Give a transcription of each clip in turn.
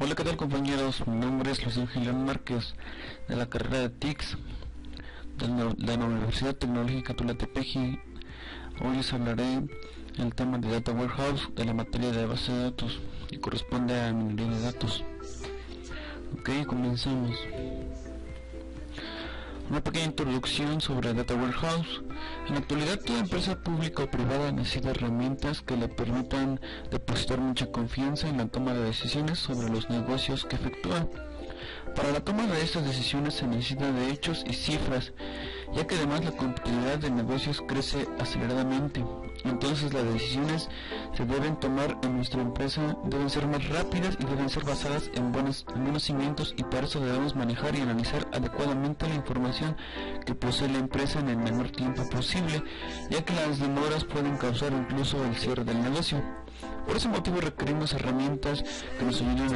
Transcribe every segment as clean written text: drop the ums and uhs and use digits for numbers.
Hola, ¿qué tal compañeros? Mi nombre es Luis Ángel Márquez, de la carrera de TICS de la Universidad Tecnológica Tula-Tepeji. Hoy les hablaré el tema de Data Warehouse de la materia de base de datos y corresponde a minería de datos. Ok, comenzamos. Una pequeña introducción sobre Data Warehouse. En la actualidad, toda empresa pública o privada necesita herramientas que le permitan depositar mucha confianza en la toma de decisiones sobre los negocios que efectúa. Para la toma de estas decisiones se necesita de hechos y cifras, ya que además la competitividad de negocios crece aceleradamente. Entonces las decisiones se deben tomar en nuestra empresa deben ser más rápidas y deben ser basadas en buenos cimientos, y para eso debemos manejar y analizar adecuadamente la información que posee la empresa en el menor tiempo posible, ya que las demoras pueden causar incluso el cierre del negocio. Por ese motivo requerimos herramientas que nos ayuden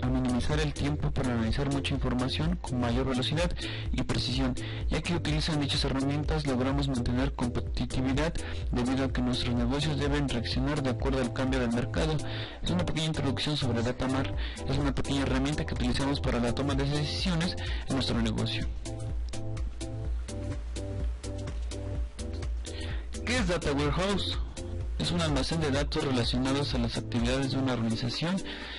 a minimizar el tiempo para analizar mucha información con mayor velocidad y precisión, ya que utilizando dichas herramientas logramos mantener competitividad debido a que nuestros negocios deben reaccionar de acuerdo al cambio del mercado. Es una pequeña introducción sobre DataMart. Es una pequeña herramienta que utilizamos para la toma de decisiones en nuestro negocio. ¿Qué es Data Warehouse? Es un almacén de datos relacionados a las actividades de una organización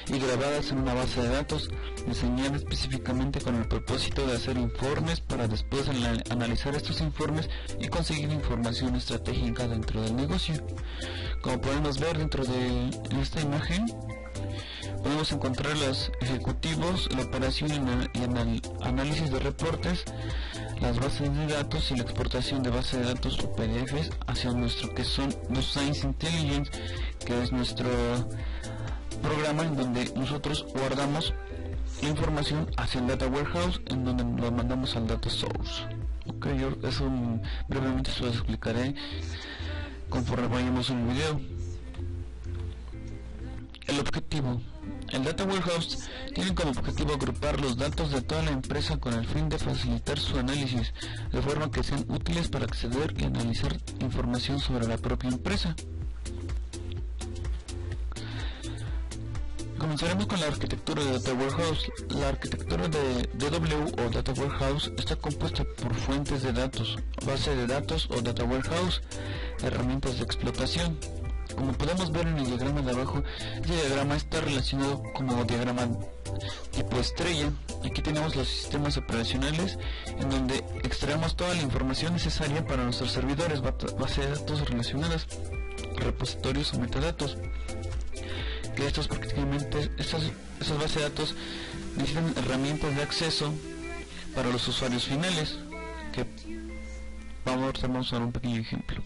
y grabadas en una base de datos, diseñada específicamente con el propósito de hacer informes para después analizar estos informes y conseguir información estratégica dentro del negocio. Como podemos ver dentro de esta imagen, podemos encontrar los ejecutivos, la operación y análisis de reportes, las bases de datos y la exportación de bases de datos o PDFs hacia nuestro que son los Science Intelligence, que es nuestro programa en donde nosotros guardamos la información hacia el Data Warehouse, en donde lo mandamos al Data Source. Ok, yo eso brevemente se lo explicaré conforme vayamos en el video. El objetivo. El Data Warehouse tiene como objetivo agrupar los datos de toda la empresa con el fin de facilitar su análisis, de forma que sean útiles para acceder y analizar información sobre la propia empresa. Comenzaremos con la arquitectura de Data Warehouse. La arquitectura de DW o Data Warehouse está compuesta por fuentes de datos, base de datos o Data Warehouse, herramientas de explotación. Como podemos ver en el diagrama de abajo, este diagrama está relacionado como diagrama tipo estrella. Aquí tenemos los sistemas operacionales en donde extraemos toda la información necesaria para nuestros servidores, base de datos relacionadas, repositorios o metadatos. Que estos prácticamente, esas bases de datos necesitan herramientas de acceso para los usuarios finales, que vamos a dar un pequeño ejemplo.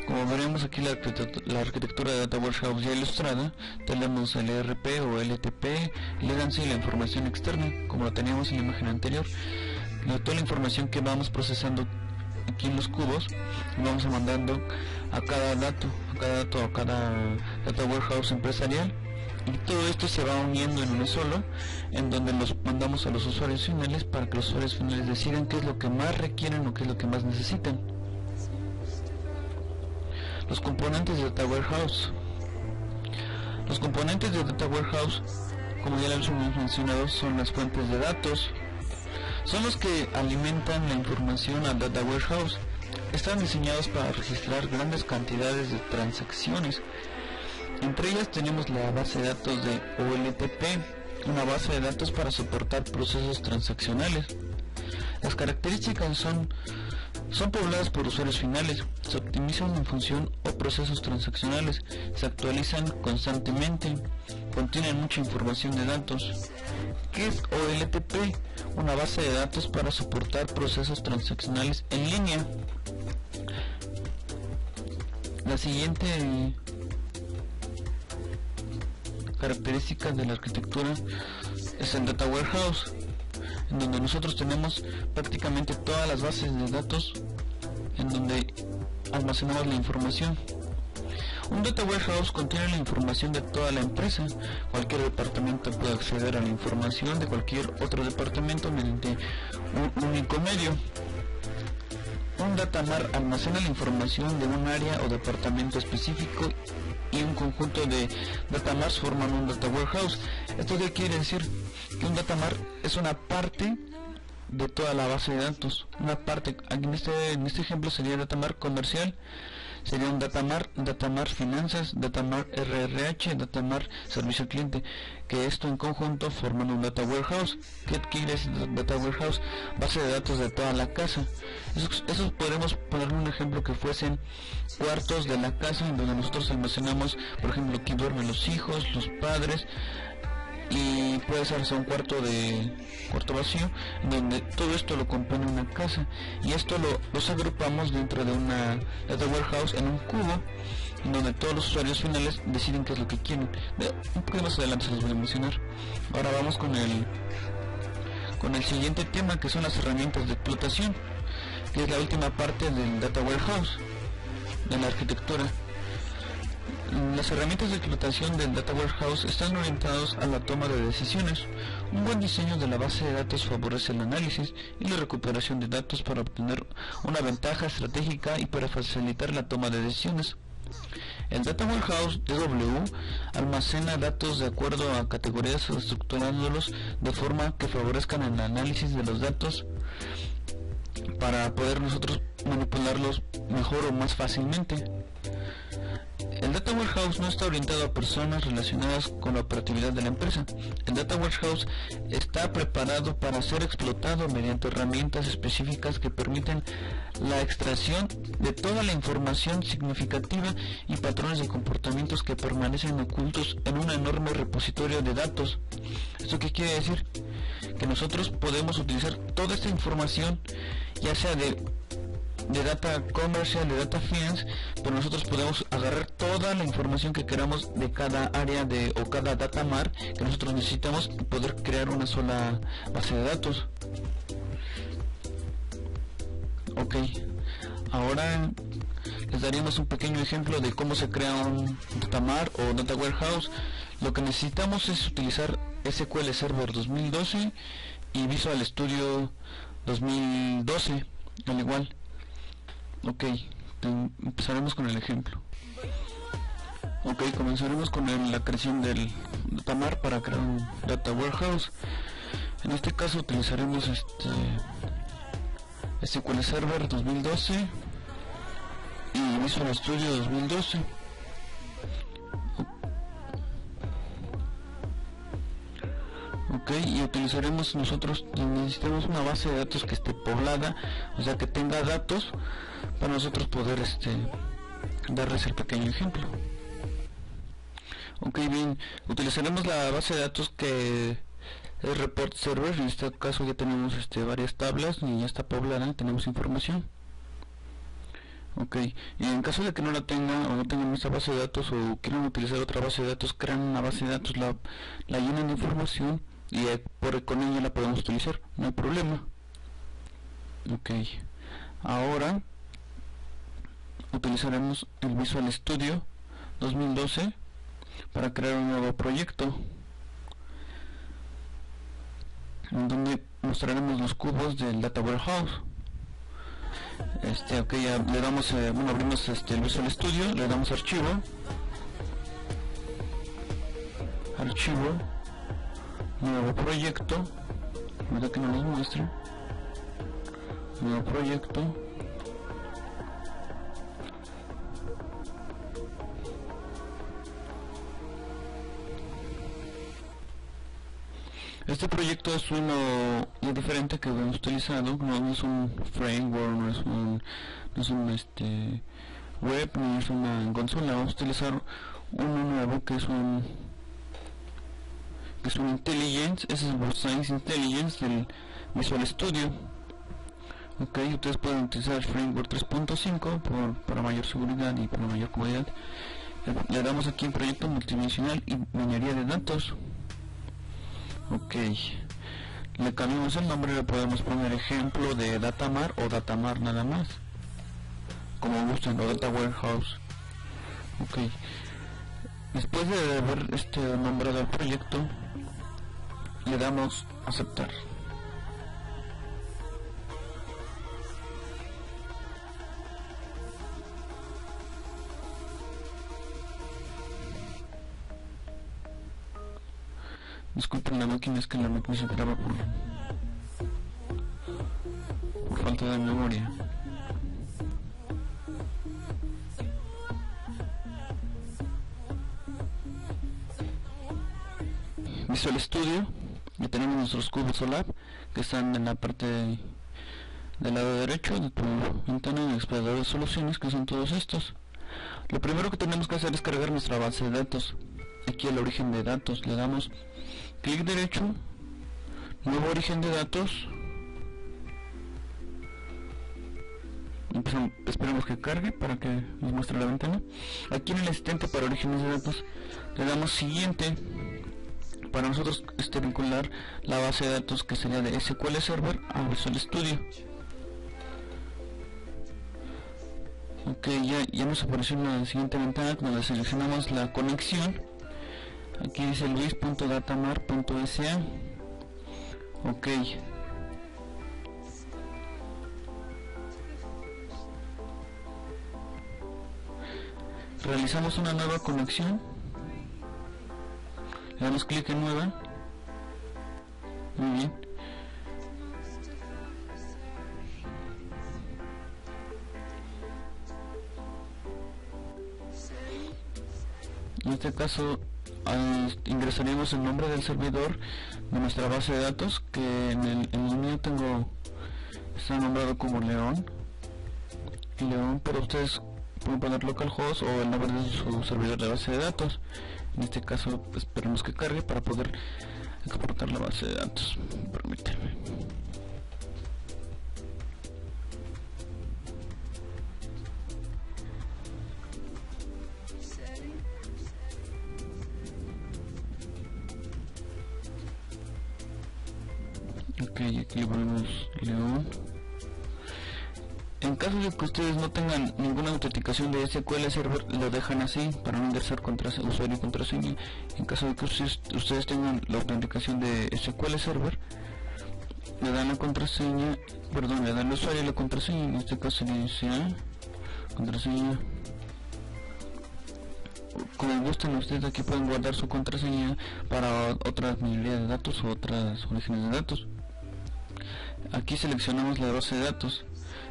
Como veremos aquí la arquitectura de Data Warehouse ya ilustrada, tenemos el ERP o LTP, Legacy y la información externa, como lo teníamos en la imagen anterior. Toda la información que vamos procesando aquí en los cubos, vamos mandando a cada dato, a cada Data Warehouse empresarial, y todo esto se va uniendo en uno solo, en donde los mandamos a los usuarios finales para que los usuarios finales decidan qué es lo que más requieren o qué es lo que más necesitan. Los componentes de Data Warehouse. Los componentes de Data Warehouse, como ya les hemos mencionado, son las fuentes de datos. Son los que alimentan la información al Data Warehouse. Están diseñados para registrar grandes cantidades de transacciones. Entre ellas tenemos la base de datos de OLTP, una base de datos para soportar procesos transaccionales. Las características son pobladas por usuarios finales, se optimizan en función o procesos transaccionales, se actualizan constantemente, contienen mucha información de datos. ¿Qué es OLTP? Una base de datos para soportar procesos transaccionales en línea. La siguiente característica de la arquitectura es el Data Warehouse, en donde nosotros tenemos prácticamente todas las bases de datos en donde almacenamos la información. Un Data Warehouse contiene la información de toda la empresa. Cualquier departamento puede acceder a la información de cualquier otro departamento mediante un único medio. Un datamar almacena la información de un área o departamento específico y un conjunto de datamars forman un data warehouse. ¿Esto qué quiere decir? Que un datamar es una parte de toda la base de datos. Una parte, aquí en este ejemplo sería datamar comercial, sería un datamar finanzas, datamar RRH, datamar servicio al cliente, que esto en conjunto forman un data warehouse. ¿Qué quiere decir data warehouse? Base de datos de toda la casa. Eso podemos poner un ejemplo que fuesen cuartos de la casa en donde nosotros almacenamos, por ejemplo, aquí duermen los hijos, los padres, y puede ser un cuarto vacío donde todo esto lo compone una casa, y esto los agrupamos dentro de una data warehouse en un cubo donde todos los usuarios finales deciden qué es lo que quieren. Un poco más adelante se los voy a mencionar. Ahora vamos con el siguiente tema, que son las herramientas de explotación, que es la última parte del data warehouse, de la arquitectura. Las herramientas de explotación del Data Warehouse están orientadas a la toma de decisiones. Un buen diseño de la base de datos favorece el análisis y la recuperación de datos para obtener una ventaja estratégica y para facilitar la toma de decisiones. El Data Warehouse DW almacena datos de acuerdo a categorías, estructurándolos de forma que favorezcan el análisis de los datos para poder nosotros manipularlos mejor o más fácilmente. El Data Warehouse no está orientado a personas relacionadas con la operatividad de la empresa. El Data Warehouse está preparado para ser explotado mediante herramientas específicas que permiten la extracción de toda la información significativa y patrones de comportamientos que permanecen ocultos en un enorme repositorio de datos. ¿Esto qué quiere decir? Que nosotros podemos utilizar toda esta información, ya sea de data comercial, de data finance, pero nosotros podemos agarrar toda la información que queramos de cada área o cada datamar que nosotros necesitamos y poder crear una sola base de datos. Ok, ahora les daríamos un pequeño ejemplo de cómo se crea un datamar o data warehouse. Lo que necesitamos es utilizar SQL Server 2012 y Visual Studio 2012 al igual. Ok, empezaremos con el ejemplo. Ok, comenzaremos con la creación del datamar para crear un data warehouse. En este caso utilizaremos SQL Server 2012 y Visual Studio 2012. Ok, y utilizaremos necesitamos una base de datos que esté poblada, o sea que tenga datos para nosotros poder darles el pequeño ejemplo. Ok, bien, utilizaremos la base de datos que es Report Server. En este caso ya tenemos varias tablas y ya está poblada, tenemos información. Ok, y en caso de que no la tengan o no tengan esta base de datos o quieran utilizar otra base de datos, crean una base de datos, la llenan de información y con ella la podemos utilizar, no hay problema. Ok, ahora utilizaremos el Visual Studio 2012 para crear un nuevo proyecto en donde mostraremos los cubos del Data Warehouse. Ok, ya le damos, abrimos el Visual Studio, le damos archivo, nuevo proyecto, ¿verdad que no nos muestra? Nuevo proyecto. Este proyecto es uno diferente que hemos utilizado, no es un framework, no es un web, ni es una consola. Vamos a utilizar uno nuevo que es un Intelligence, ese es el Science Intelligence del Visual Studio. Ok, ustedes pueden utilizar el framework 3.5 para mayor seguridad y para mayor comodidad. Le damos aquí en proyecto multidimensional y minería de datos. Ok, le cambiamos el nombre, le podemos poner ejemplo de datamar o datamar nada más, como gusten, o data warehouse. Ok, después de haber nombrado el proyecto, le damos aceptar. Disculpen la máquina, es que la máquina se traba por falta de memoria. Visual Studio, ya tenemos nuestros cubos solar que están en la parte del lado derecho de tu ventana en el explorador de soluciones, que son todos estos. Lo primero que tenemos que hacer es cargar nuestra base de datos. Aquí el origen de datos, le damos clic derecho, nuevo origen de datos, esperamos que cargue para que nos muestre la ventana. Aquí en el asistente para orígenes de datos le damos siguiente para nosotros vincular la base de datos que sería de SQL Server a Visual Studio. Ok, ya nos apareció en la siguiente ventana donde seleccionamos la conexión. Aquí dice luis.datamar.sa. Ok, realizamos una nueva conexión, le damos clic en nueva. Muy bien, en este caso ingresaríamos el nombre del servidor de nuestra base de datos, que en el mío está nombrado como León, pero ustedes pueden poner localhost o el nombre de su servidor de base de datos. En este caso esperemos que cargue para poder exportar la base de datos. Permítanme. Ok, aquí le ponemos León. En caso de que ustedes no tengan ninguna autenticación de SQL Server, lo dejan así para no ingresar usuario y contraseña. En caso de que ustedes tengan la autenticación de SQL Server, le dan la contraseña, perdón, le dan el usuario y la contraseña. En este caso le dice contraseña. Como gusten ustedes, aquí pueden guardar su contraseña para otras minería de datos o otras orígenes de datos. Aquí seleccionamos la base de datos.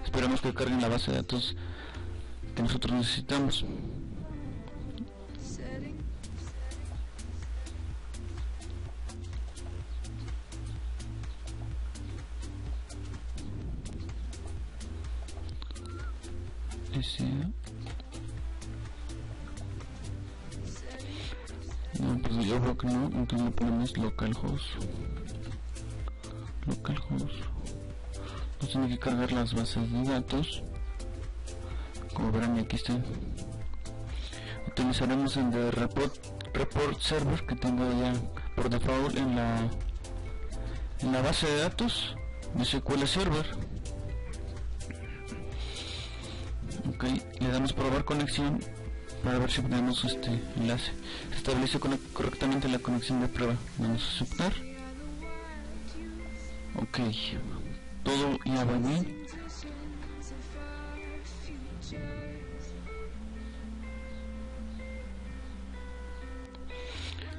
Esperamos que carguen la base de datos que nosotros necesitamos. No, pues yo creo que no, entonces le ponemos localhost. Nos tiene que cargar las bases de datos. Como verán, aquí están. Utilizaremos el de report server que tengo ya por default en la base de datos de SQL Server. Ok, le damos probar conexión para ver si tenemos este enlace. Se establece correctamente la conexión de prueba. Vamos a aceptar. Ok, todo ya va bien.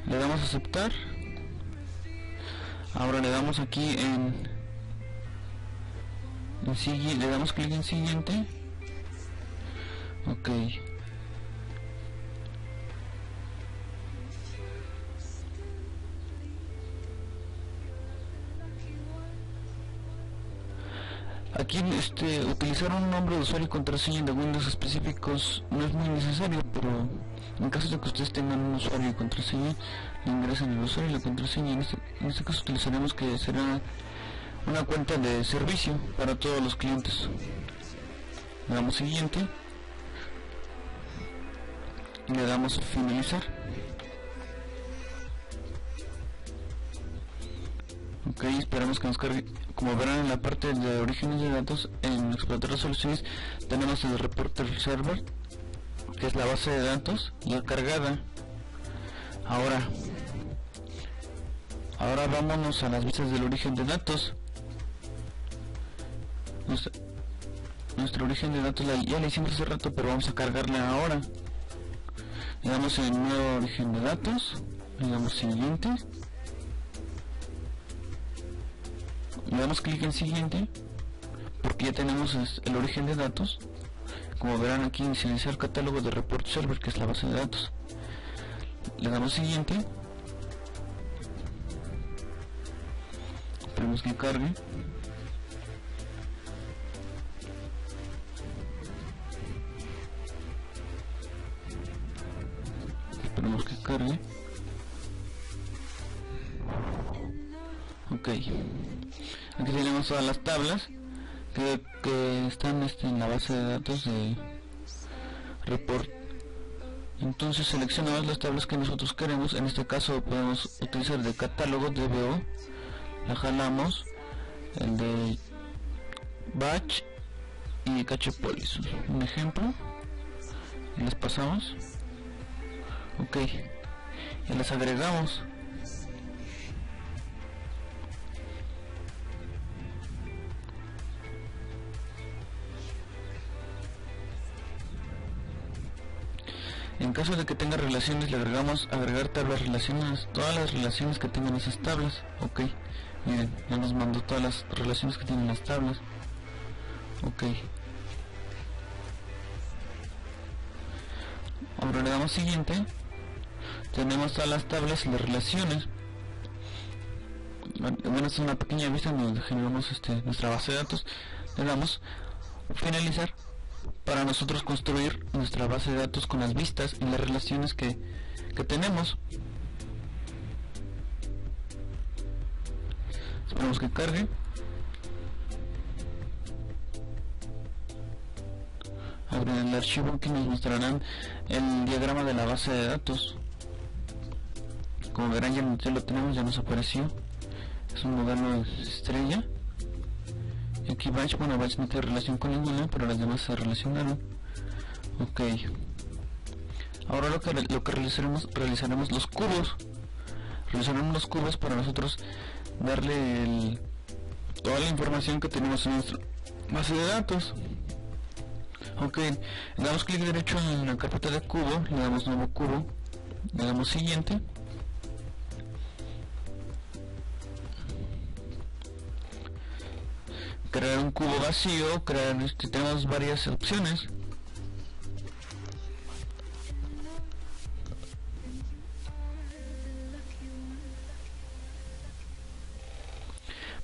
Le damos a aceptar. Ahora le damos aquí le damos clic en siguiente. Ok, aquí utilizar un nombre de usuario y contraseña de Windows específicos no es muy necesario, pero en caso de que ustedes tengan un usuario y contraseña, le ingresan el usuario y la contraseña. En este caso utilizaremos que será una cuenta de servicio para todos los clientes. Le damos siguiente y le damos finalizar. Ok, esperamos que nos cargue. Como verán, en la parte de orígenes de datos, en el explorador de soluciones tenemos el reporter server, que es la base de datos ya cargada. Ahora vámonos a las vistas del origen de datos. Nuestro origen de datos ya la hicimos hace rato, pero vamos a cargarla ahora. Le damos el nuevo origen de datos, le damos siguiente. Le damos clic en siguiente, porque ya tenemos el origen de datos. Como verán aquí, inicializar catálogo de report server, que es la base de datos. Le damos siguiente, esperemos que cargue. Esperemos que cargue. Ok, aquí tenemos todas las tablas que están en la base de datos de report. Entonces seleccionamos las tablas que nosotros queremos. En este caso podemos utilizar el de catálogo DBO, la jalamos, el de batch y cache policy, un ejemplo, y las pasamos. Ok, y las agregamos. En caso de que tenga relaciones, le agregamos agregar tablas relacionadas, todas las relaciones que tengan esas tablas. Ok, miren, ya nos mandó todas las relaciones que tienen las tablas. Ok, ahora le damos siguiente. Tenemos todas las tablas y las relaciones. Bueno, es una pequeña vista donde generamos nuestra base de datos. Le damos finalizar para nosotros construir nuestra base de datos con las vistas y las relaciones que tenemos. Esperamos que cargue. Abrir el archivo, que nos mostrarán el diagrama de la base de datos. Como verán, ya lo tenemos, ya nos apareció. Es un modelo estrella. Y aquí batch, bueno, batch no tiene relación con ninguna, pero las demás se relacionaron. Ok, ahora lo que realizaremos los cubos. Realizaremos los cubos para nosotros darle toda la información que tenemos en nuestra base de datos. Ok, le damos clic derecho en la carpeta de cubo, le damos nuevo cubo, le damos siguiente. Crear un cubo vacío, tenemos varias opciones.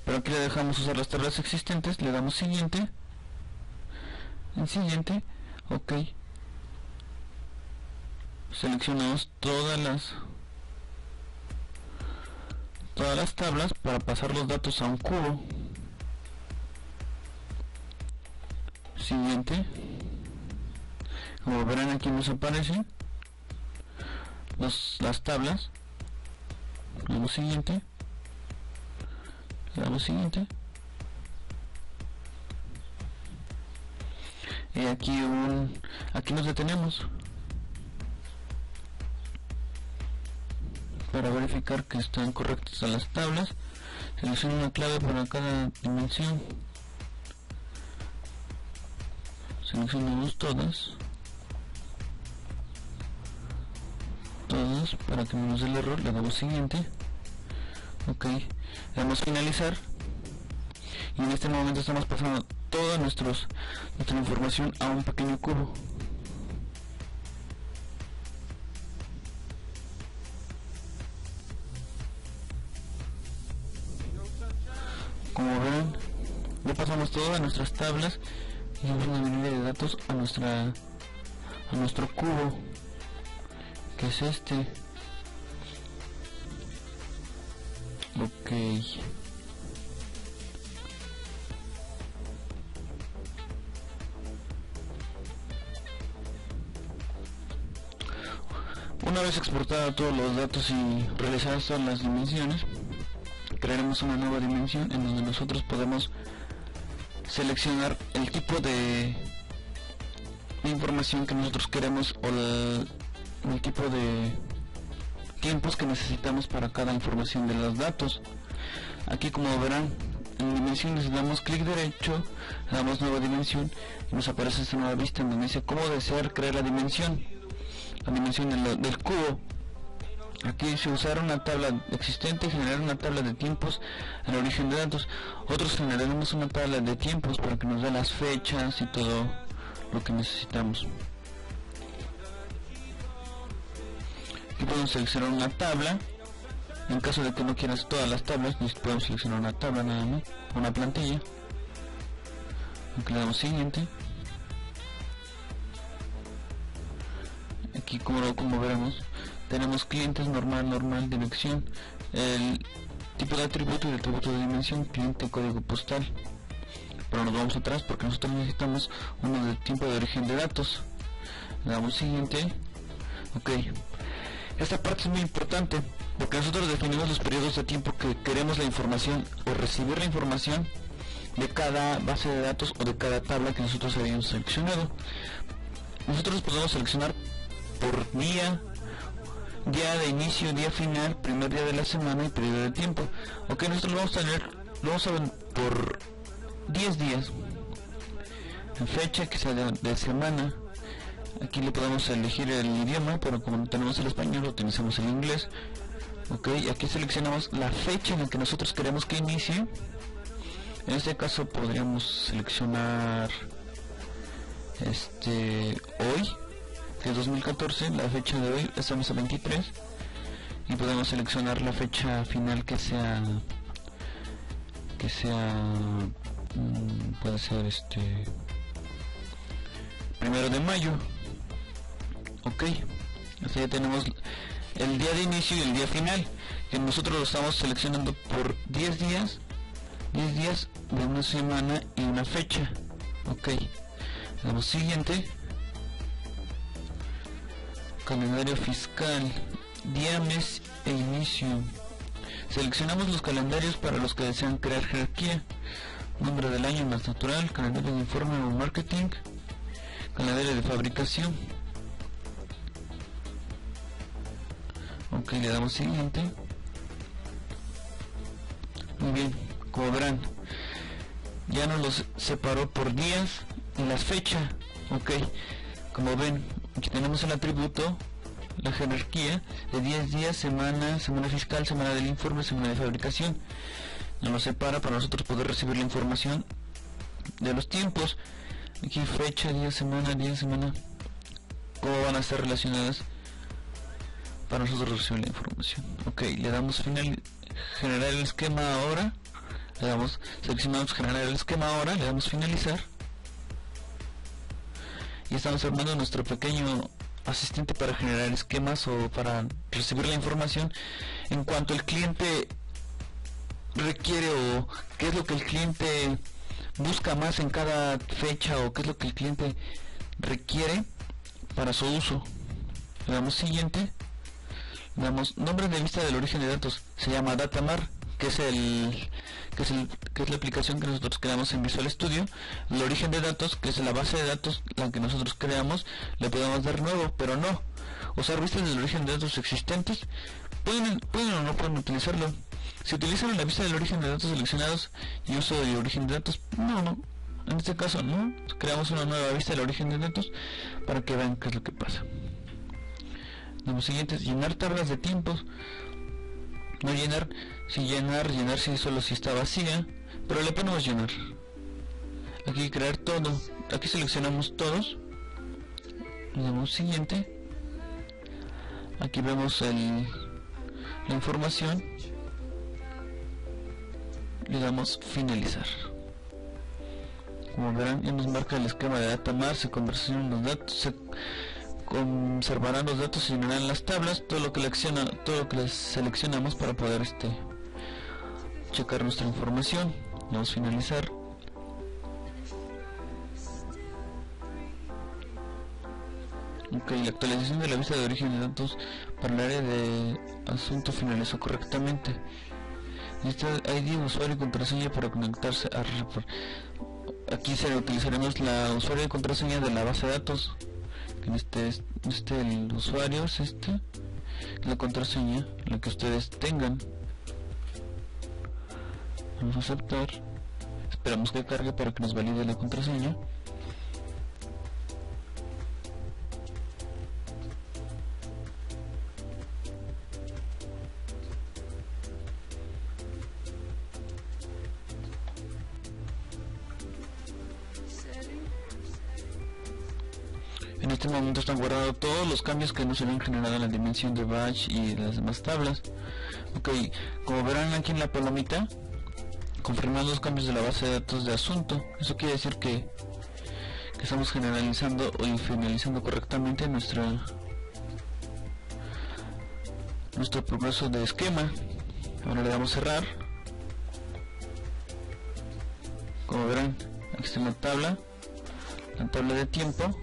Pero aquí le dejamos usar las tablas existentes, le damos siguiente. En siguiente, ok. Seleccionamos todas las tablas para pasar los datos a un cubo. Siguiente. Como verán, aquí nos aparecen las tablas. Le damos siguiente. Le damos siguiente. Y aquí nos detenemos para verificar que están correctas las tablas. Selecciona una clave para cada dimensión. Seleccionamos todas para que no nos dé el error. Le damos siguiente. Ok, le damos finalizar, y en este momento estamos pasando toda nuestra información a un pequeño cubo. Como ven, ya pasamos todas nuestras tablas y una línea de datos a nuestro cubo, que es este. Ok, una vez exportado todos los datos y realizadas todas las dimensiones, crearemos una nueva dimensión en donde nosotros podemos seleccionar el tipo de información que nosotros queremos o el tipo de tiempos que necesitamos para cada información de los datos. Aquí, como verán, en dimensiones le damos clic derecho, le damos nueva dimensión y nos aparece esta nueva vista en donde dice cómo desear crear la dimensión del cubo. Aquí se usará una tabla existente y generar una tabla de tiempos en el origen de datos. Otros generaremos una tabla de tiempos para que nos dé las fechas y todo lo que necesitamos. Aquí podemos seleccionar una tabla. En caso de que no quieras todas las tablas, pues podemos seleccionar una tabla nada más, una plantilla. Aquí le damos siguiente. Aquí como veremos, tenemos clientes, normal, dirección, el tipo de atributo y el atributo de dimensión, cliente, código postal. Pero nos vamos atrás porque nosotros necesitamos uno de tiempo de origen de datos. Le damos siguiente. Ok, esta parte es muy importante porque nosotros definimos los periodos de tiempo que queremos la información o recibir la información de cada base de datos o de cada tabla que nosotros habíamos seleccionado. Nosotros podemos seleccionar por día de inicio, día final, primer día de la semana y periodo de tiempo. Ok, nosotros lo vamos a ver por 10 días, en fecha que sea de semana. Aquí le podemos elegir el idioma, pero como no tenemos el español, utilizamos el inglés. Ok, aquí seleccionamos la fecha en la que nosotros queremos que inicie. En este caso podríamos seleccionar hoy, que es 2014, la fecha de hoy, estamos a 23, y podemos seleccionar la fecha final que sea puede ser 1 de mayo. Ok, así ya tenemos el día de inicio y el día final, que nosotros lo estamos seleccionando por 10 días de una semana y una fecha. Ok, damos siguiente. Calendario fiscal, día, mes e inicio. Seleccionamos los calendarios para los que desean crear jerarquía. Nombre del año más natural, calendario de informe o marketing, calendario de fabricación. Ok, le damos siguiente. Muy bien, como verán, ya nos los separó por días y las fechas. Ok, como ven, aquí tenemos el atributo, la jerarquía de 10 días, semana fiscal, semana del informe, semana de fabricación. Nos lo separa para nosotros poder recibir la información de los tiempos. Aquí fecha, día, semana, cómo van a estar relacionadas para nosotros recibir la información. Ok, le damos generar el esquema ahora. Seleccionamos generar el esquema ahora, le damos finalizar. Y estamos armando nuestro pequeño asistente para generar esquemas o para recibir la información en cuanto el cliente requiere, o qué es lo que el cliente busca más en cada fecha, o qué es lo que el cliente requiere para su uso. Le damos siguiente. Le damos nombre de vista del origen de datos, se llama Datamar, que es la aplicación que nosotros creamos en Visual Studio. El origen de datos, que es la base de datos, la que nosotros creamos, le podemos dar nuevo, pero no usar vistas del origen de datos existentes. Pueden o no pueden utilizarlo. Si utilizan la vista del origen de datos seleccionados y uso del origen de datos, no, en este caso no, creamos una nueva vista del origen de datos para que vean qué es lo que pasa. Lo siguiente es llenar tablas de tiempos. No llenar, llenar si solo si está vacía, pero le ponemos llenar. Aquí crear todo, aquí seleccionamos todos, le damos siguiente. Aquí vemos la información, le damos finalizar. Como verán, ya nos marca el esquema de Datamar, se convertirán los datos, conservarán los datos y llenarán las tablas, todo lo que les seleccionamos para poder checar nuestra información. Vamos a finalizar. Ok, la actualización de la vista de origen de datos para el área de asunto finalizó correctamente. Necesita ID, usuario y contraseña para conectarse a report. Aquí utilizaremos la usuario y contraseña de la base de datos. En el usuario es la contraseña, la que ustedes tengan. Vamos a aceptar. Esperamos que cargue para que nos valide la contraseña. En este momento están guardados todos los cambios que no se habían generado en la dimensión de batch y las demás tablas. Ok, como verán aquí en la palomita, confirmando los cambios de la base de datos de asunto. Eso quiere decir que estamos generalizando y finalizando correctamente nuestro progreso de esquema. Ahora le damos cerrar. Como verán, aquí está la tabla de tiempo,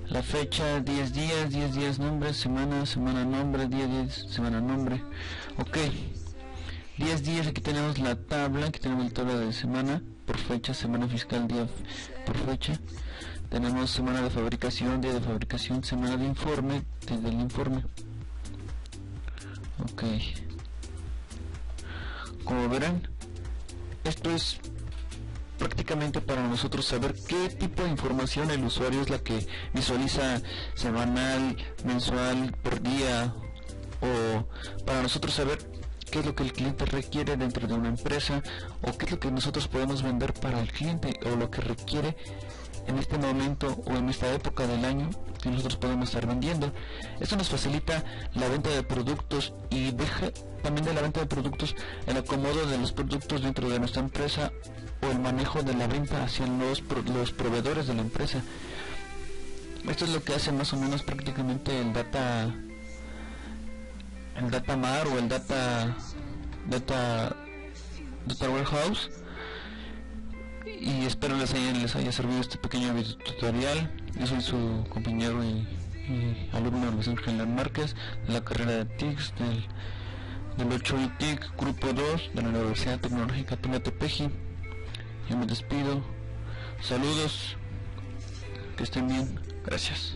la fecha, 10 días nombre, semana nombre, día semana nombre. Ok, 10 días, aquí tenemos la tabla, aquí tenemos la tabla de semana por fecha, semana fiscal, día por fecha. Tenemos semana de fabricación, día de fabricación, semana de informe, día del informe. Ok, como verán, esto es prácticamente para nosotros saber qué tipo de información el usuario es la que visualiza semanal, mensual, por día, o para nosotros saber qué es lo que el cliente requiere dentro de una empresa, o qué es lo que nosotros podemos vender para el cliente, o lo que requiere en este momento o en esta época del año que nosotros podemos estar vendiendo. Esto nos facilita la venta de productos y deja también de la venta de productos el acomodo de los productos dentro de nuestra empresa o el manejo de la venta hacia los proveedores de la empresa. Esto es lo que hace más o menos prácticamente el data mart o el data warehouse. Y espero les haya servido este pequeño video tutorial. Yo soy su compañero y alumno Luis Ángel Márquez, de la carrera de TICS del 8 TIC Grupo 2 de la Universidad Tecnológica Tumatepeji. Yo me despido, saludos, que estén bien, gracias.